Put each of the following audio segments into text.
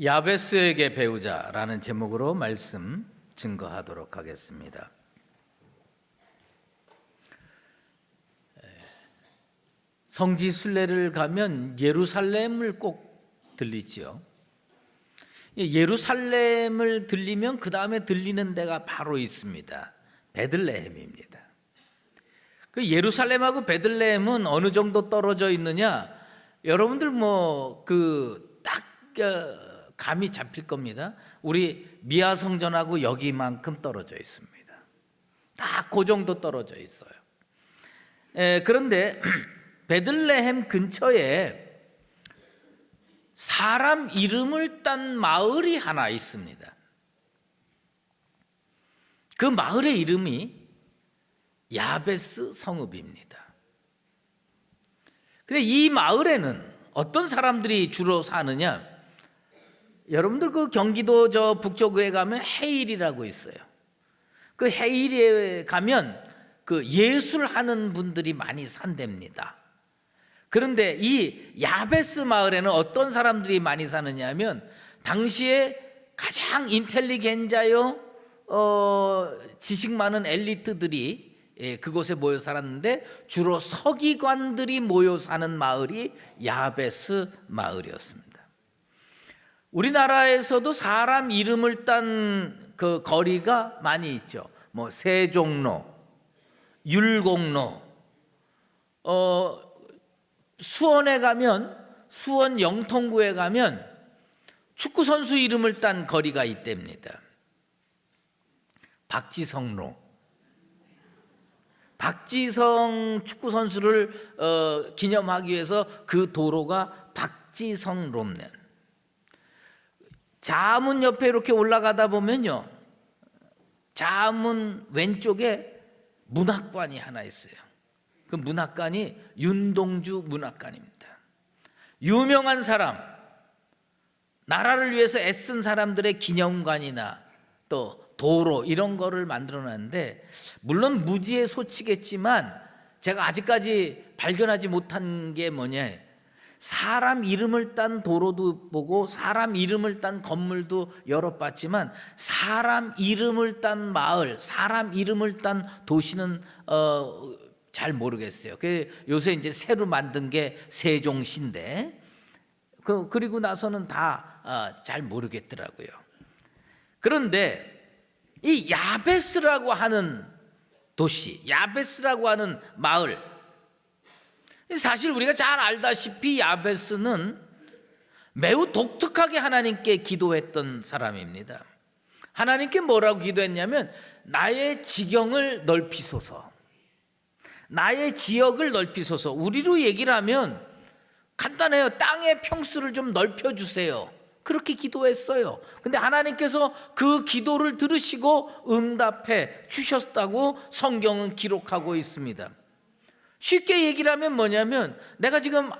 야베스에게 배우자라는 제목으로 말씀 증거하도록 하겠습니다. 성지 순례를 가면 예루살렘을 꼭 들리지요. 예루살렘을 들리면 그 다음에 들리는 데가 바로 있습니다. 베들레헴입니다. 그 예루살렘하고 베들레헴은 어느 정도 떨어져 있느냐? 여러분들 딱 감이 잡힐 겁니다. 우리 미아 성전하고 여기만큼 떨어져 있습니다. 딱 그 정도 떨어져 있어요. 그런데 베들레헴 근처에 사람 이름을 딴 마을이 하나 있습니다. 그 마을의 이름이 야베스 성읍입니다. 근데 이 마을에는 어떤 사람들이 주로 사느냐? 여러분들 그 경기도 저 북쪽에 가면 해일이라고 있어요. 그 해일에 가면 그 예술하는 분들이 많이 산답니다. 그런데 이 야베스 마을에는 어떤 사람들이 많이 사느냐 하면 당시에 가장 인텔리겐자요 지식 많은 엘리트들이 그곳에 모여 살았는데 주로 서기관들이 모여 사는 마을이 야베스 마을이었습니다. 우리나라에서도 사람 이름을 딴 그 거리가 많이 있죠. 세종로, 율곡로, 수원에 가면 수원 영통구에 가면 축구 선수 이름을 딴 거리가 있답니다. 박지성로. 박지성 축구 선수를 기념하기 위해서 그 도로가 박지성로입니다. 자문 옆에 이렇게 올라가다 보면요, 자문 왼쪽에 문학관이 하나 있어요. 그 문학관이 윤동주 문학관입니다. 유명한 사람, 나라를 위해서 애쓴 사람들의 기념관이나 또 도로 이런 거를 만들어놨는데, 물론 무지의 소치겠지만 제가 아직까지 발견하지 못한 게 뭐냐, 사람 이름을 딴 도로도 보고 사람 이름을 딴 건물도 여러 봤지만 사람 이름을 딴 마을, 사람 이름을 딴 도시는 잘 모르겠어요. 요새 이제 새로 만든 게 세종시인데 그리고 나서는 다 잘 모르겠더라고요. 그런데 이 야베스라고 하는 도시, 야베스라고 하는 마을, 사실 우리가 잘 알다시피 야베스는 매우 독특하게 하나님께 기도했던 사람입니다. 하나님께 뭐라고 기도했냐면 나의 지경을 넓히소서, 나의 지역을 넓히소서. 우리로 얘기를 하면 간단해요. 땅의 평수를 좀 넓혀주세요. 그렇게 기도했어요. 근데 하나님께서 그 기도를 들으시고 응답해 주셨다고 성경은 기록하고 있습니다. 쉽게 얘기를 하면 뭐냐면 내가 지금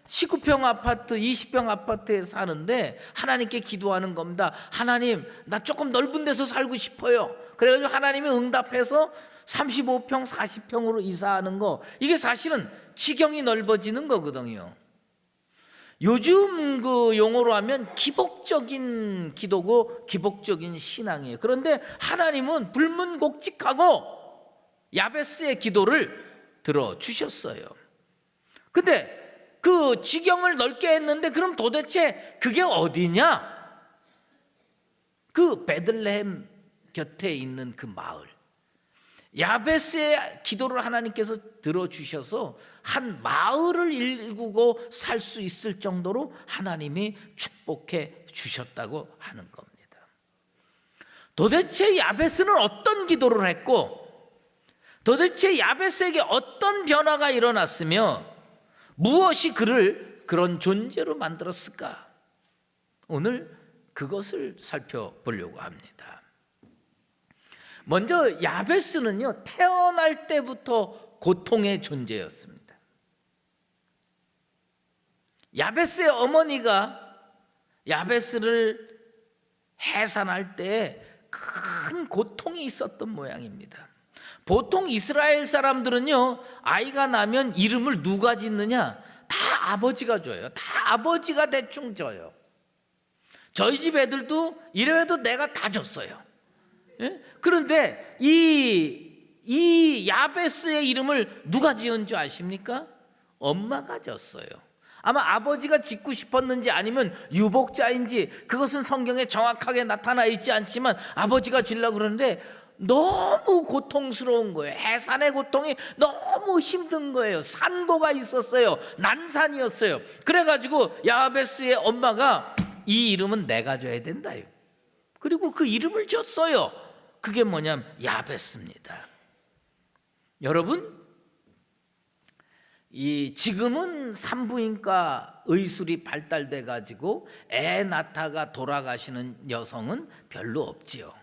19평 아파트, 20평 아파트에 사는데 하나님께 기도하는 겁니다. 하나님, 나 조금 넓은 데서 살고 싶어요. 그래가지고 하나님이 응답해서 35평, 40평으로 이사하는 거, 이게 사실은 지경이 넓어지는 거거든요. 요즘 그 용어로 하면 기복적인 기도고 기복적인 신앙이에요. 그런데 하나님은 불문곡직하고 야베스의 기도를 들어주셨어요. 근데 그 지경을 넓게 했는데 그럼 도대체 그게 어디냐? 그 베들레헴 곁에 있는 그 마을, 야베스의 기도를 하나님께서 들어주셔서 한 마을을 일구고 살 수 있을 정도로 하나님이 축복해 주셨다고 하는 겁니다. 도대체 야베스는 어떤 기도를 했고, 도대체 야베스에게 어떤 변화가 일어났으며 무엇이 그를 그런 존재로 만들었을까? 오늘 그것을 살펴보려고 합니다. 먼저 야베스는요, 태어날 때부터 고통의 존재였습니다. 야베스의 어머니가 야베스를 해산할 때 큰 고통이 있었던 모양입니다. 보통 이스라엘 사람들은요, 아이가 나면 이름을 누가 짓느냐? 다 아버지가 줘요. 다 아버지가 대충 줘요. 저희 집 애들도 이래도 내가 다 줬어요. 예? 그런데 이 야베스의 이름을 누가 지은 줄 아십니까? 엄마가 졌어요. 아마 아버지가 짓고 싶었는지 아니면 유복자인지 그것은 성경에 정확하게 나타나 있지 않지만 아버지가 지으려고 그러는데 너무 고통스러운 거예요. 해산의 고통이 너무 힘든 거예요. 산고가 있었어요. 난산이었어요. 그래가지고 야베스의 엄마가 이 이름은 내가 줘야 된다요. 그리고 그 이름을 줬어요. 그게 뭐냐면 야베스입니다. 여러분, 지금은 산부인과 의술이 발달돼 가지고 애 낳다가 돌아가시는 여성은 별로 없지요.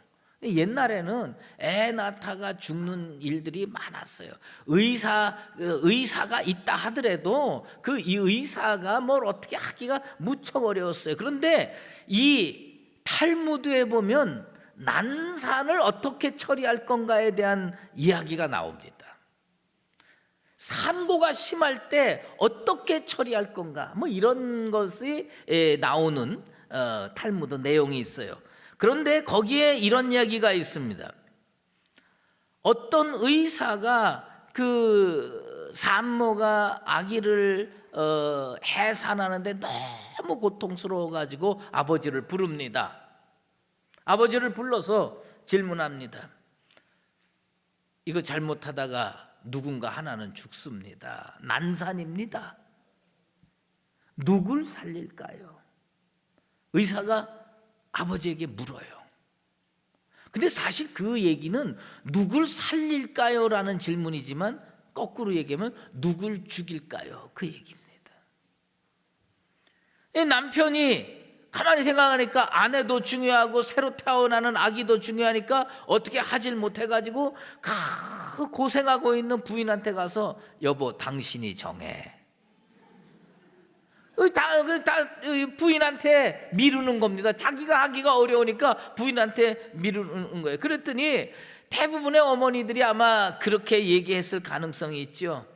옛날에는 애 낳다가 죽는 일들이 많았어요. 의사가 있다 하더라도 이 의사가 뭘 어떻게 하기가 무척 어려웠어요. 그런데 이 탈무드에 보면 난산을 어떻게 처리할 건가에 대한 이야기가 나옵니다. 산고가 심할 때 어떻게 처리할 건가, 뭐 이런 것이 나오는 탈무드 내용이 있어요. 그런데 거기에 이런 이야기가 있습니다. 어떤 의사가 그 산모가 아기를 해산하는데 너무 고통스러워 가지고 아버지를 부릅니다. 아버지를 불러서 질문합니다. 이거 잘못하다가 누군가 하나는 죽습니다. 난산입니다. 누굴 살릴까요? 의사가 아버지에게 물어요. 근데 사실 그 얘기는 누굴 살릴까요? 라는 질문이지만 거꾸로 얘기하면 누굴 죽일까요? 그 얘기입니다. 남편이 가만히 생각하니까 아내도 중요하고 새로 태어나는 아기도 중요하니까 어떻게 하질 못해가지고 고생하고 있는 부인한테 가서 여보 당신이 정해. 부인한테 미루는 겁니다. 자기가 하기가 어려우니까 부인한테 미루는 거예요. 그랬더니 대부분의 어머니들이 아마 그렇게 얘기했을 가능성이 있죠.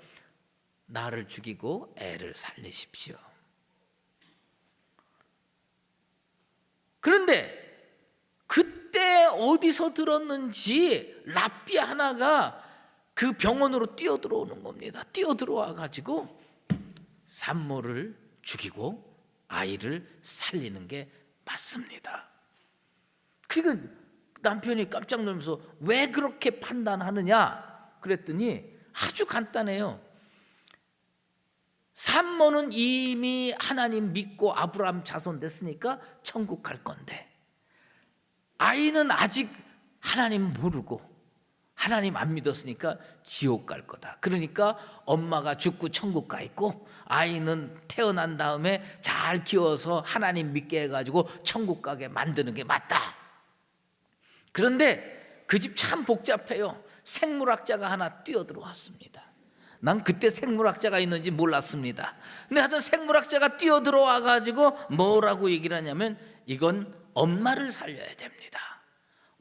나를 죽이고 애를 살리십시오. 그런데 그때 어디서 들었는지 랍비 하나가 그 병원으로 뛰어들어오는 겁니다. 뛰어들어와 가지고 산모를 죽이고 아이를 살리는 게 맞습니다. 그러니까 남편이 깜짝 놀면서 왜 그렇게 판단하느냐 그랬더니 아주 간단해요. 산모는 이미 하나님 믿고 아브라함 자손 됐으니까 천국 갈 건데 아이는 아직 하나님 모르고 하나님 안 믿었으니까 지옥 갈 거다. 그러니까 엄마가 죽고 천국 가 있고 아이는 태어난 다음에 잘 키워서 하나님 믿게 해가지고 천국 가게 만드는 게 맞다. 그런데 그 집 참 복잡해요. 생물학자가 하나 뛰어들어왔습니다. 난 그때 생물학자가 있는지 몰랐습니다. 근데 하여튼 생물학자가 뛰어들어와 가지고 뭐라고 얘기를 하냐면 이건 엄마를 살려야 됩니다.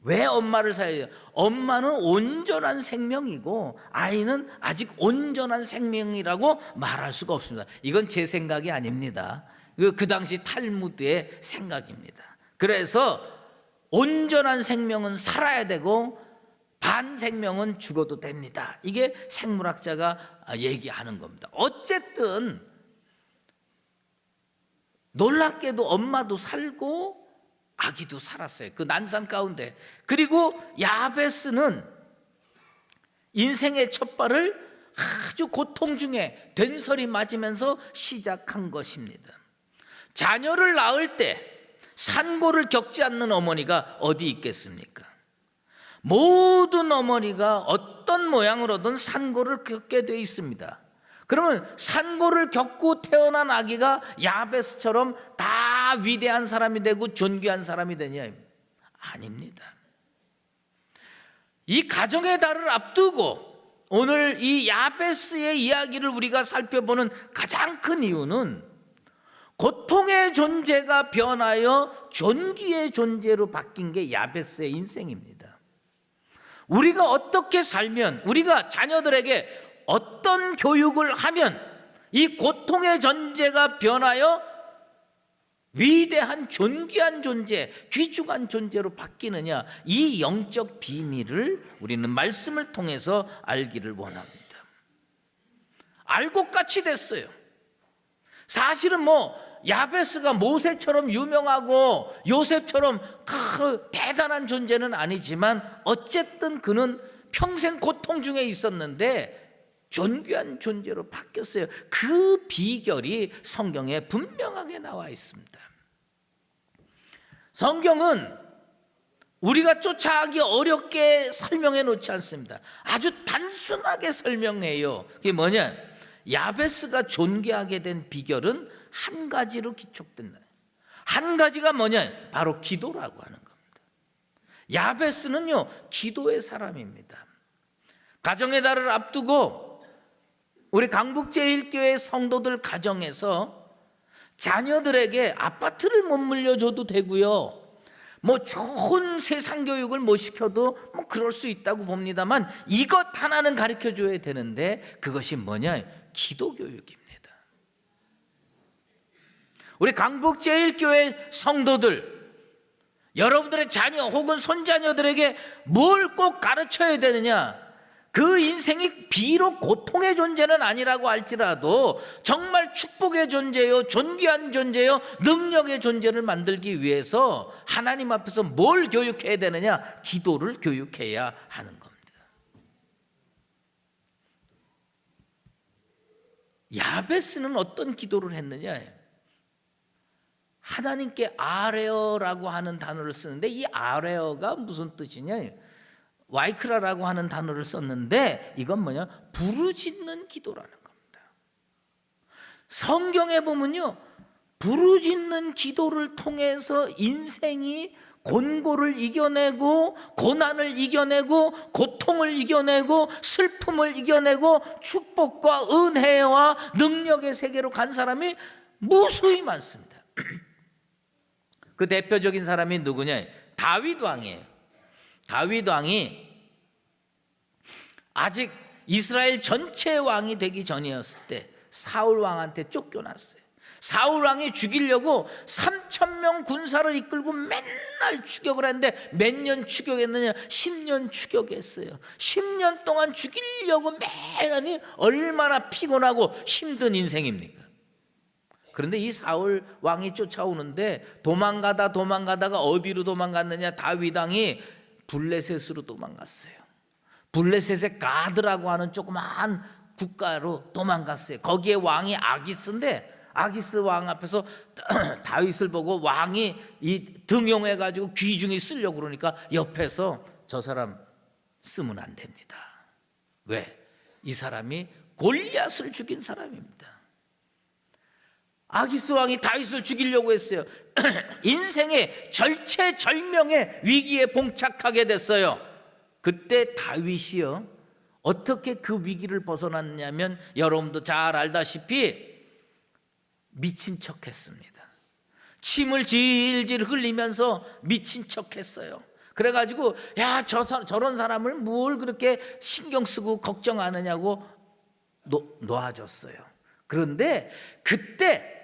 왜 엄마를 살려야 돼요? 엄마는 온전한 생명이고 아이는 아직 온전한 생명이라고 말할 수가 없습니다. 이건 제 생각이 아닙니다. 그 당시 탈무드의 생각입니다. 그래서 온전한 생명은 살아야 되고 반생명은 죽어도 됩니다. 이게 생물학자가 얘기하는 겁니다. 어쨌든 놀랍게도 엄마도 살고 아기도 살았어요. 그 난산 가운데. 그리고 야베스는 인생의 첫 발을 아주 고통 중에 된설이 맞으면서 시작한 것입니다. 자녀를 낳을 때 산고를 겪지 않는 어머니가 어디 있겠습니까? 모든 어머니가 어떤 모양으로든 산고를 겪게 되어 있습니다. 그러면 산고를 겪고 태어난 아기가 야베스처럼 다 위대한 사람이 되고 존귀한 사람이 되냐? 아닙니다. 이 가정의 달을 앞두고 오늘 이 야베스의 이야기를 우리가 살펴보는 가장 큰 이유는 고통의 존재가 변하여 존귀의 존재로 바뀐 게 야베스의 인생입니다. 우리가 어떻게 살면, 우리가 자녀들에게 어떤 교육을 하면 이 고통의 존재가 변하여 위대한 존귀한 존재, 귀중한 존재로 바뀌느냐, 이 영적 비밀을 우리는 말씀을 통해서 알기를 원합니다. 알곡같이 됐어요. 사실은 야베스가 모세처럼 유명하고 요셉처럼 대단한 존재는 아니지만 어쨌든 그는 평생 고통 중에 있었는데 존귀한 존재로 바뀌었어요. 그 비결이 성경에 분명하게 나와 있습니다. 성경은 우리가 쫓아가기 어렵게 설명해 놓지 않습니다. 아주 단순하게 설명해요. 그게 뭐냐? 야베스가 존귀하게 된 비결은 한 가지로 기촉된다. 한 가지가 뭐냐? 바로 기도라고 하는 겁니다. 야베스는요, 기도의 사람입니다. 가정의 달을 앞두고 우리 강북제일교회 성도들 가정에서 자녀들에게 아파트를 못 물려줘도 되고요, 좋은 세상 교육을 못 시켜도 그럴 수 있다고 봅니다만 이것 하나는 가르쳐 줘야 되는데 그것이 뭐냐? 기도 교육입니다. 우리 강북제일교회 성도들, 여러분들의 자녀 혹은 손자녀들에게 뭘 꼭 가르쳐야 되느냐? 그 인생이 비록 고통의 존재는 아니라고 할지라도 정말 축복의 존재요, 존귀한 존재요, 능력의 존재를 만들기 위해서 하나님 앞에서 뭘 교육해야 되느냐? 기도를 교육해야 하는 겁니다. 야베스는 어떤 기도를 했느냐? 하나님께 아뢰어라고 하는 단어를 쓰는데 이 아뢰어가 무슨 뜻이냐? 와이크라라고 하는 단어를 썼는데 이건 뭐냐? 부르짖는 기도라는 겁니다. 성경에 보면요, 부르짖는 기도를 통해서 인생이 곤고를 이겨내고 고난을 이겨내고 고통을 이겨내고 슬픔을 이겨내고 축복과 은혜와 능력의 세계로 간 사람이 무수히 많습니다. 그 대표적인 사람이 누구냐? 다윗 왕이에요. 다윗 왕이 아직 이스라엘 전체 왕이 되기 전이었을 때 사울 왕한테 쫓겨났어요. 사울 왕이 죽이려고 3,000명 군사를 이끌고 맨날 추격을 했는데 몇 년 추격했느냐? 10년 추격했어요. 10년 동안 죽이려고 매일, 얼마나 피곤하고 힘든 인생입니까? 그런데 이 사울 왕이 쫓아오는데 도망가다가 어디로 도망갔느냐? 다윗 왕이 블레셋으로 도망갔어요. 블레셋의 가드라고 하는 조그마한 국가로 도망갔어요. 거기에 왕이 아기스인데 아기스 왕 앞에서 다윗을 보고 왕이 등용해가지고 귀중히 쓰려고 그러니까 옆에서 저 사람 쓰면 안 됩니다. 왜? 이 사람이 골리앗을 죽인 사람입니다. 아기스 왕이 다윗을 죽이려고 했어요. 인생의 절체절명의 위기에 봉착하게 됐어요. 그때 다윗이요, 어떻게 그 위기를 벗어났냐면 여러분도 잘 알다시피 미친 척 했습니다. 침을 질질 흘리면서 미친 척 했어요. 그래가지고 저런 사람을 뭘 그렇게 신경 쓰고 걱정하느냐고 놓아줬어요. 그런데 그때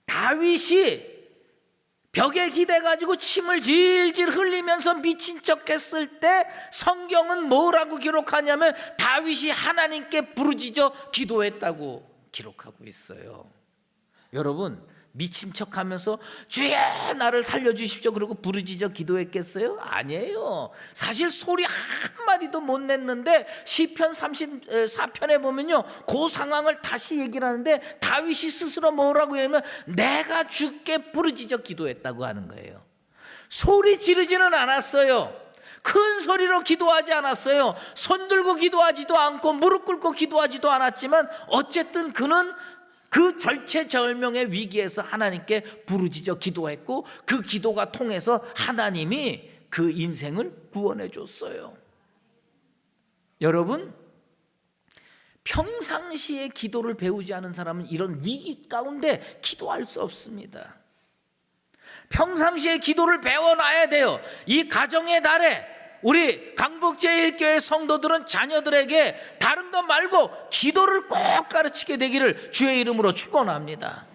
다윗이 벽에 기대가지고 침을 질질 흘리면서 미친 척 했을 때 성경은 뭐라고 기록하냐면 다윗이 하나님께 부르짖어 기도했다고 기록하고 있어요. 여러분, 미친 척하면서 주여 나를 살려주십시오 그러고 부르짖어 기도했겠어요? 아니에요. 사실 소리 한마디도 못 냈는데 시편 34편에 보면요, 그 상황을 다시 얘기를 하는데 다윗이 스스로 뭐라고 하냐면 내가 주께 부르짖어 기도했다고 하는 거예요. 소리 지르지는 않았어요. 큰 소리로 기도하지 않았어요. 손 들고 기도하지도 않고 무릎 꿇고 기도하지도 않았지만 어쨌든 그는 그 절체절명의 위기에서 하나님께 부르짖어 기도했고 그 기도가 통해서 하나님이 그 인생을 구원해 줬어요. 여러분, 평상시에 기도를 배우지 않은 사람은 이런 위기 가운데 기도할 수 없습니다. 평상시에 기도를 배워놔야 돼요. 이 가정의 달에 우리 강북제일교회 성도들은 자녀들에게 다른 것 말고 기도를 꼭 가르치게 되기를 주의 이름으로 축원합니다.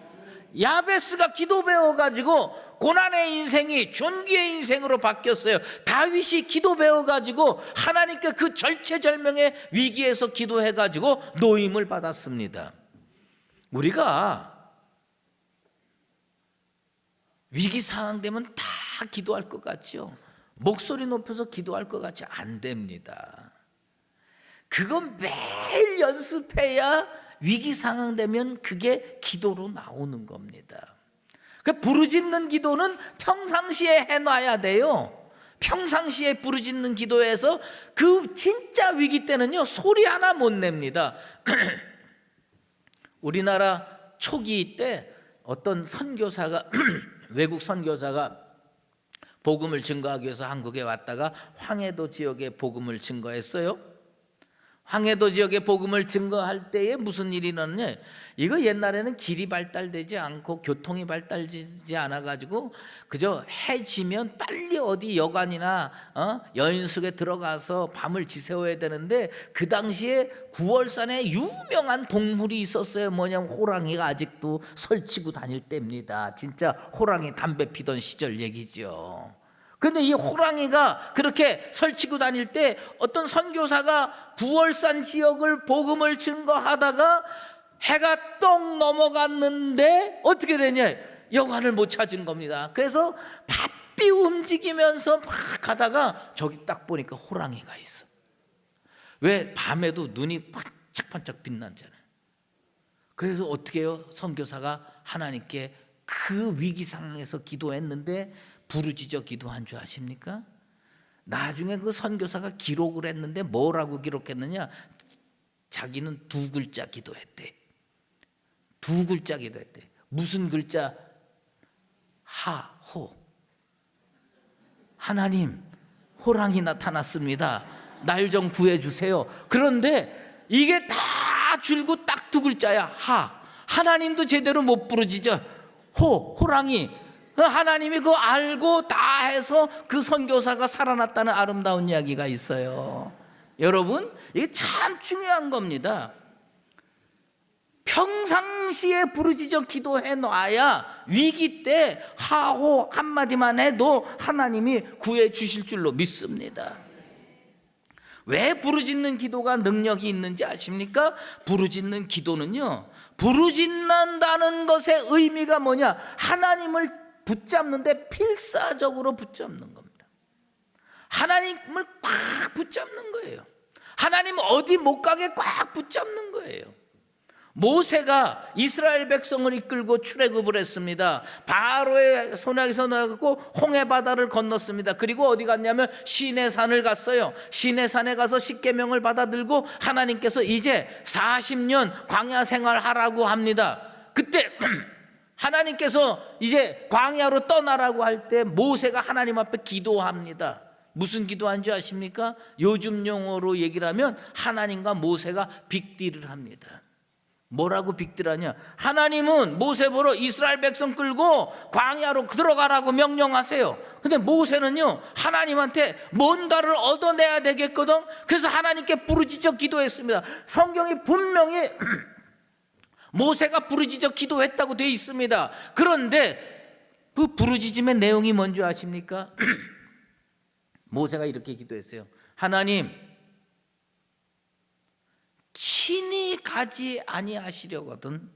야베스가 기도 배워가지고 고난의 인생이 존귀의 인생으로 바뀌었어요. 다윗이 기도 배워가지고 하나님께 그 절체절명의 위기에서 기도해가지고 노임을 받았습니다. 우리가 위기 상황 되면 다 기도할 것 같죠? 목소리 높여서 기도할 것 같지? 안 됩니다. 그건 매일 연습해야 위기 상황 되면 그게 기도로 나오는 겁니다. 그 부르짖는 기도는 평상시에 해놔야 돼요. 평상시에 부르짖는 기도에서 그 진짜 위기 때는요 소리 하나 못 냅니다. 우리나라 초기 때 어떤 선교사가 외국 선교사가 복음을 증거하기 위해서 한국에 왔다가 황해도 지역에 복음을 증거했어요. 황해도 지역에 복음을 증거할 때에 무슨 일이 일어났냐, 이거 옛날에는 길이 발달되지 않고 교통이 발달되지 않아가지고 그저 해 지면 빨리 어디 여관이나 여인숙에 들어가서 밤을 지새워야 되는데, 그 당시에 9월산에 유명한 동물이 있었어요. 뭐냐면 호랑이가 아직도 설치고 다닐 때입니다. 진짜 호랑이 담배 피던 시절 얘기죠. 근데 이 호랑이가 그렇게 설치고 다닐 때 어떤 선교사가 9월산 지역을 복음을 증거하다가 해가 똥 넘어갔는데 어떻게 되냐, 여관을 못 찾은 겁니다. 그래서 바삐 움직이면서 막 가다가 저기 딱 보니까 호랑이가 있어. 왜? 밤에도 눈이 반짝반짝 빛나잖아요. 그래서 어떻게 해요? 선교사가 하나님께 그 위기 상황에서 기도했는데 부르짖어 기도한 줄 아십니까? 나중에 그 선교사가 기록을 했는데 뭐라고 기록했느냐, 자기는 2글자 기도했대. 2글자 기도했대. 무슨 글자? 하호. 하나님, 호랑이 나타났습니다. 날 좀 구해주세요. 그런데 이게 다 줄고 딱 2글자야. 하나님도 제대로 못 부르짖어. 호랑이. 하나님이 그거 알고 다 해서 그 선교사가 살아났다는 아름다운 이야기가 있어요. 여러분, 이게 참 중요한 겁니다. 평상시에 부르짖어 기도해 놔야 위기 때 하호 한마디만 해도 하나님이 구해 주실 줄로 믿습니다. 왜 부르짖는 기도가 능력이 있는지 아십니까? 부르짖는 기도는요, 부르짖는다는 것의 의미가 뭐냐, 하나님을 붙잡는데 필사적으로 붙잡는 겁니다. 하나님을 꽉 붙잡는 거예요. 하나님 어디 못 가게 꽉 붙잡는 거예요. 모세가 이스라엘 백성을 이끌고 출애굽을 했습니다. 바로의 손아귀에서 나가고 홍해 바다를 건넜습니다. 그리고 어디 갔냐면 시내산을 갔어요. 시내산에 가서 십계명을 받아들고 하나님께서 이제 40년 광야 생활하라고 합니다. 그때 하나님께서 이제 광야로 떠나라고 할 때 모세가 하나님 앞에 기도합니다. 무슨 기도한 줄 아십니까? 요즘 용어로 얘기를 하면 하나님과 모세가 빅딜을 합니다. 뭐라고 빅딜하냐, 하나님은 모세 보러 이스라엘 백성 끌고 광야로 들어가라고 명령하세요. 근데 모세는요 하나님한테 뭔가를 얻어내야 되겠거든. 그래서 하나님께 부르짖어 기도했습니다. 성경이 분명히 모세가 부르짖어 기도했다고 되어 있습니다. 그런데 그 부르짖음의 내용이 뭔지 아십니까? 모세가 이렇게 기도했어요. 하나님, 친히 가지 아니하시려거든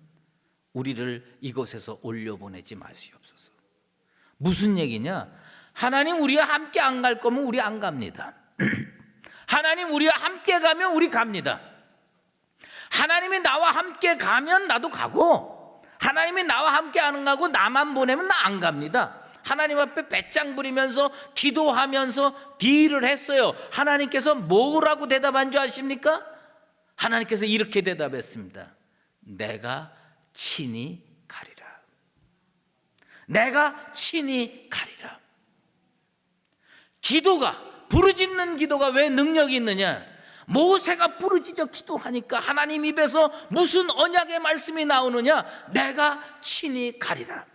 우리를 이곳에서 올려보내지 마시옵소서. 무슨 얘기냐? 하나님, 우리와 함께 안 갈 거면 우리 안 갑니다. 하나님, 우리와 함께 가면 우리 갑니다. 하나님이 나와 함께 가면 나도 가고, 하나님이 나와 함께 안 가고 나만 보내면 나 안 갑니다. 하나님 앞에 배짱 부리면서 기도하면서 딜을 했어요. 하나님께서 뭐라고 대답한 줄 아십니까? 하나님께서 이렇게 대답했습니다. 내가 친히 가리라. 내가 친히 가리라. 기도가, 부르짖는 기도가 왜 능력이 있느냐? 모세가 부르짖어 기도하니까 하나님 입에서 무슨 언약의 말씀이 나오느냐? 내가 친히 가리라.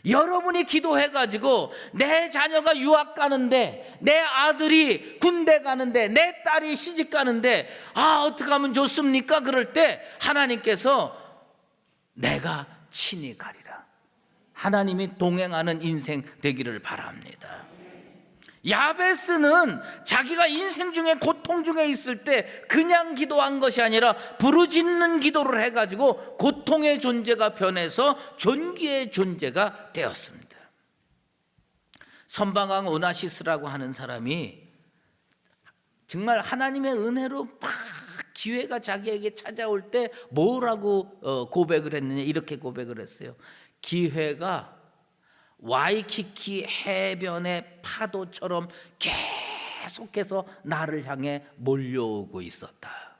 여러분이 기도해가지고 내 자녀가 유학 가는데, 내 아들이 군대 가는데, 내 딸이 시집 가는데 어떻게 하면 좋습니까? 그럴 때 하나님께서 내가 친히 가리라. 하나님이 동행하는 인생 되기를 바랍니다. 야베스는 자기가 인생 중에 고통 중에 있을 때 그냥 기도한 것이 아니라 부르짖는 기도를 해가지고 고통의 존재가 변해서 존귀의 존재가 되었습니다. 선방왕 오나시스라고 하는 사람이 정말 하나님의 은혜로 막 기회가 자기에게 찾아올 때 뭐라고 고백을 했느냐, 이렇게 고백을 했어요. 기회가 와이키키 해변의 파도처럼 계속해서 나를 향해 몰려오고 있었다.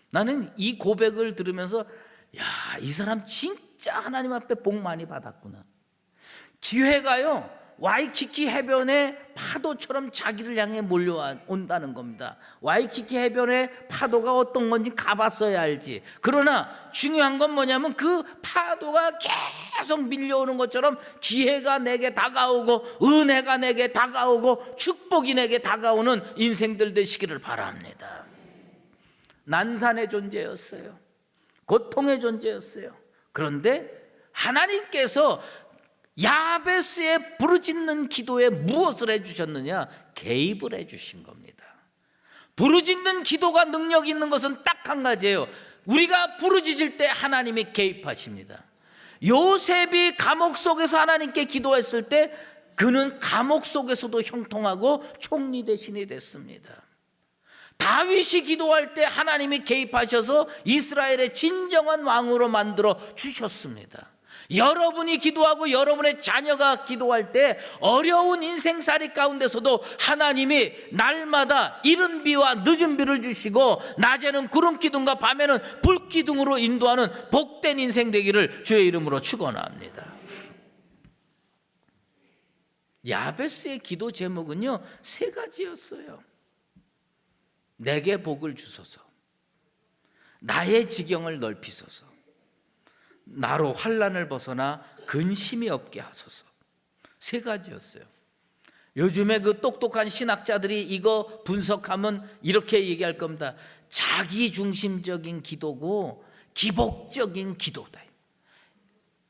나는 이 고백을 들으면서 야, 이 사람 진짜 하나님 앞에 복 많이 받았구나. 기회가요, 와이키키 해변의 파도처럼 자기를 향해 몰려온다는 겁니다. 와이키키 해변의 파도가 어떤 건지 가봤어야 알지. 그러나 중요한 건 뭐냐면 그 파도가 계속 밀려오는 것처럼 기회가 내게 다가오고 은혜가 내게 다가오고 축복이 내게 다가오는 인생들 되시기를 바랍니다. 난산의 존재였어요. 고통의 존재였어요. 그런데 하나님께서 야베스의 부르짖는 기도에 무엇을 해주셨느냐? 개입을 해주신 겁니다. 부르짖는 기도가 능력 있는 것은 딱 한 가지예요. 우리가 부르짖을 때 하나님이 개입하십니다. 요셉이 감옥 속에서 하나님께 기도했을 때 그는 감옥 속에서도 형통하고 총리 대신이 됐습니다. 다윗이 기도할 때 하나님이 개입하셔서 이스라엘의 진정한 왕으로 만들어 주셨습니다. 여러분이 기도하고 여러분의 자녀가 기도할 때 어려운 인생살이 가운데서도 하나님이 날마다 이른 비와 늦은 비를 주시고 낮에는 구름 기둥과 밤에는 불 기둥으로 인도하는 복된 인생 되기를 주의 이름으로 축원합니다. 야베스의 기도 제목은요 3가지였어요. 내게 복을 주소서, 나의 지경을 넓히소서, 나로 환난을 벗어나 근심이 없게 하소서. 3가지였어요. 요즘에 그 똑똑한 신학자들이 이거 분석하면 이렇게 얘기할 겁니다. 자기중심적인 기도고 기복적인 기도다.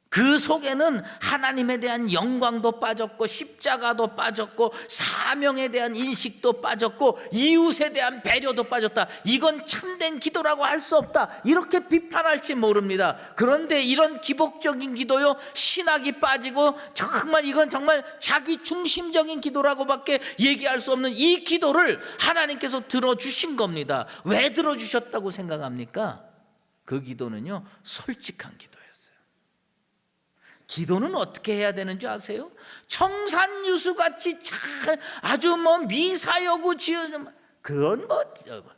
그 속에는 하나님에 대한 영광도 빠졌고 십자가도 빠졌고 사명에 대한 인식도 빠졌고 이웃에 대한 배려도 빠졌다. 이건 참된 기도라고 할 수 없다. 이렇게 비판할지 모릅니다. 그런데 이런 기복적인 기도요, 신학이 빠지고 정말 이건 정말 자기 중심적인 기도라고밖에 얘기할 수 없는 이 기도를 하나님께서 들어주신 겁니다. 왜 들어주셨다고 생각합니까? 그 기도는요 솔직한 기도. 기도는 어떻게 해야 되는지 아세요? 청산유수같이 잘 아주 미사여구 지어서 그런 거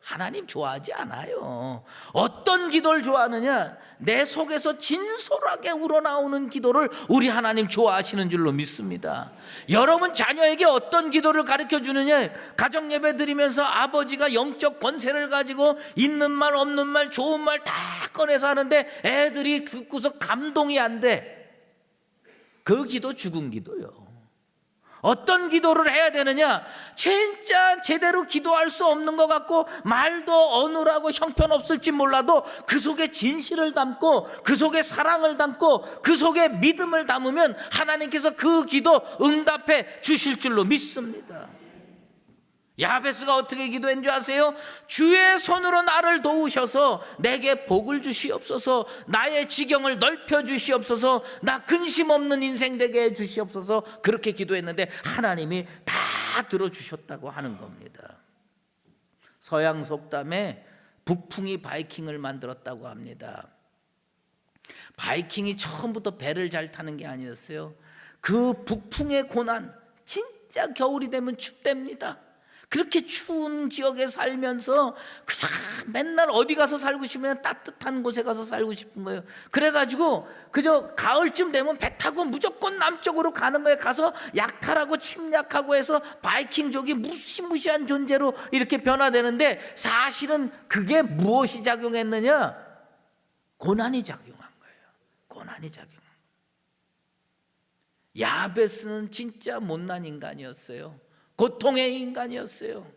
하나님 좋아하지 않아요. 어떤 기도를 좋아하느냐? 내 속에서 진솔하게 우러나오는 기도를 우리 하나님 좋아하시는 줄로 믿습니다. 여러분 자녀에게 어떤 기도를 가르쳐 주느냐? 가정 예배 드리면서 아버지가 영적 권세를 가지고 있는 말 없는 말 좋은 말 다 꺼내서 하는데 애들이 듣고서 감동이 안 돼. 그 기도 죽은 기도요. 어떤 기도를 해야 되느냐? 진짜 제대로 기도할 수 없는 것 같고 말도 어눌하고 형편없을지 몰라도 그 속에 진실을 담고 그 속에 사랑을 담고 그 속에 믿음을 담으면 하나님께서 그 기도 응답해 주실 줄로 믿습니다. 야베스가 어떻게 기도한 줄 아세요? 주의 손으로 나를 도우셔서 내게 복을 주시옵소서, 나의 지경을 넓혀 주시옵소서, 나 근심 없는 인생 되게 해 주시옵소서. 그렇게 기도했는데 하나님이 다 들어주셨다고 하는 겁니다. 서양 속담에 북풍이 바이킹을 만들었다고 합니다. 바이킹이 처음부터 배를 잘 타는 게 아니었어요. 그 북풍의 고난, 진짜 겨울이 되면 춥답니다. 그렇게 추운 지역에 살면서 그냥 맨날 어디 가서 살고 싶으면 따뜻한 곳에 가서 살고 싶은 거예요. 그래가지고 그저 가을쯤 되면 배 타고 무조건 남쪽으로 가는 거예요. 가서 약탈하고 침략하고 해서 바이킹족이 무시무시한 존재로 이렇게 변화되는데 사실은 그게 무엇이 작용했느냐? 고난이 작용한 거예요. 고난이 작용한 거예요. 야베스는 진짜 못난 인간이었어요. 고통의 인간이었어요.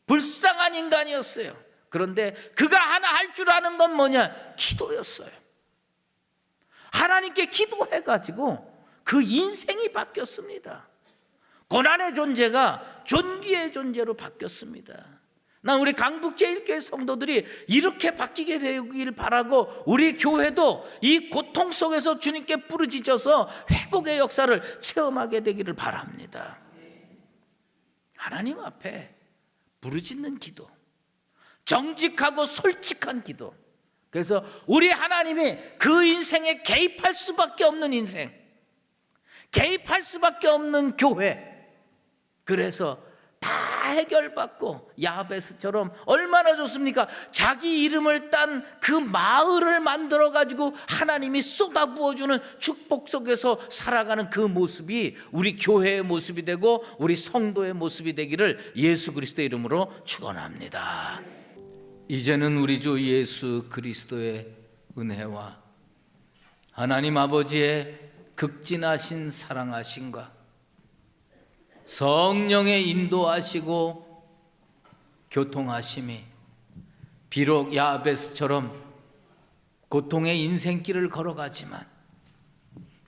불쌍한 인간이었어요. 그런데 그가 하나 할 줄 아는 건 뭐냐? 기도였어요. 하나님께 기도해가지고 그 인생이 바뀌었습니다. 고난의 존재가 존귀의 존재로 바뀌었습니다. 난 우리 강북제일교회 성도들이 이렇게 바뀌게 되길 바라고, 우리 교회도 이 고통 속에서 주님께 부르짖어서 회복의 역사를 체험하게 되기를 바랍니다. 하나님 앞에 부르짖는 기도, 정직하고 솔직한 기도. 그래서 우리 하나님이 그 인생에 개입할 수밖에 없는 인생, 개입할 수밖에 없는 교회, 그래서 다 해결받고 야베스처럼 얼마나 좋습니까? 자기 이름을 딴 그 마을을 만들어 가지고 하나님이 쏟아부어주는 축복 속에서 살아가는 그 모습이 우리 교회의 모습이 되고 우리 성도의 모습이 되기를 예수 그리스도의 이름으로 축원합니다. 이제는 우리 주 예수 그리스도의 은혜와 하나님 아버지의 극진하신 사랑하심과 성령의 인도하시고 교통하심이 비록 야베스처럼 고통의 인생길을 걸어가지만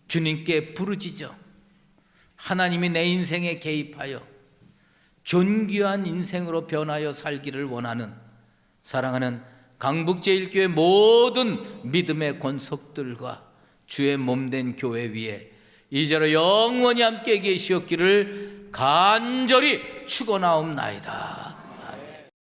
주님께 부르짖어 하나님이 내 인생에 개입하여 존귀한 인생으로 변하여 살기를 원하는 사랑하는 강북제일교회 모든 믿음의 권속들과 주의 몸된 교회 위에 이제로 영원히 함께 계시었기를 간절히 축원하옵나이다.